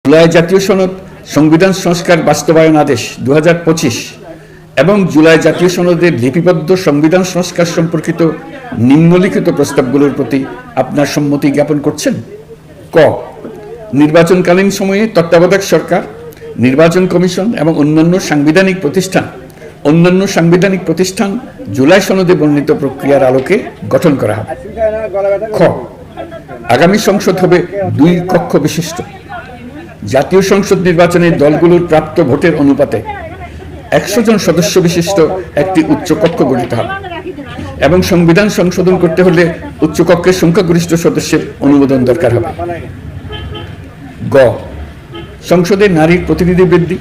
জুলাই জাতীয় সনদ সংবিধান সংস্কার বাস্তবায়ন আদেশ 2025 এবং জুলাই জাতীয় সনদের লিপিবদ্ধ সংবিধান সংস্কার সম্পর্কিত নিম্নলিখিত প্রস্তাবগুলোর প্রতি আপনার সম্মতি জ্ঞাপন করছেন। ক, নির্বাচনকালীন সময়ে তত্ত্বাবধায়ক সরকার, নির্বাচন কমিশন এবং অন্যান্য সাংবিধানিক প্রতিষ্ঠান জুলাই সনদে বর্ণিত প্রক্রিয়ার আলোকে গঠন করা হবে। খ, আগামী সংসদ হবে 2 কক্ষ বিশিষ্ট। জাতীয় সংসদ নির্বাচনে দলগুলোর প্রাপ্ত ভোটের অনুপাতে 100 জন সদস্য বিশিষ্ট একটি উচ্চকক্ষ গঠিত হবে এবং সংবিধান সংশোধন করতে হলে উচ্চকক্ষের সংখ্যাগরিষ্ঠ সদস্যের অনুমোদন দরকার হবে। গ, সংসদে নারীর প্রতিনিধি বৃদ্ধি,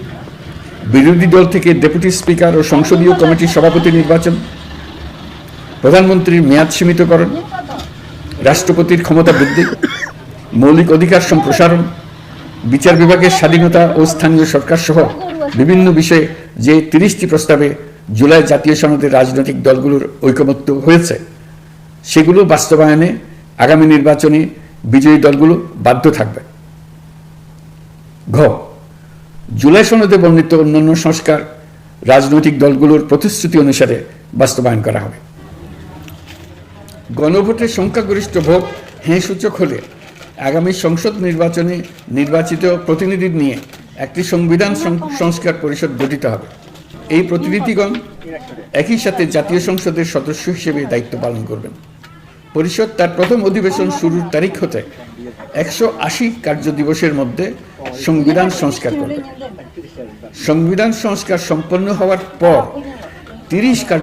বিরোধী দল থেকে ডেপুটি স্পিকার ও সংসদীয় কমিটির সভাপতি নির্বাচন, প্রধানমন্ত্রীর মেয়াদ সীমিতকরণ, রাষ্ট্রপতির ক্ষমতা বৃদ্ধি, মৌলিক অধিকার সম্প্রসারণ, বিচার বিভাগের স্বাধীনতা ও স্থানীয় সরকার সহ বিভিন্ন বিষয়ে যে 30টি প্রস্তাবে জুলাই জাতীয় সনদের রাজনৈতিক দলগুলোর ঐকমত্য হয়েছে সেগুলো বাস্তবায়নে আগামী নির্বাচনে বিজয়ী দলগুলো বাধ্য থাকবে। ঘ, জুলাই সনদে বর্ণিত অন্যান্য সংস্কার রাজনৈতিক দলগুলোর প্রতিশ্রুতি অনুসারে বাস্তবায়ন করা হবে। গণভোটের সংখ্যাগরিষ্ঠ ভোট হ্যাঁ সূচক হলে আগামী সংসদ নির্বাচনে নির্বাচিত প্রতিনিধি নিয়ে একটি সংবিধান সংস্কার পরিষদ গঠিত হবে। এই প্রতিনিধিগণ একই সাথে জাতীয় সংসদের সদস্য হিসেবে দায়িত্ব পালন করবেন। পরিষদ তার প্রথম অধিবেশন শুরুর তারিখ হতে 180 কার্যদিবসের মধ্যে সংবিধান সংস্কার করবে। সংবিধান সংস্কার সম্পন্ন হওয়ার পর 30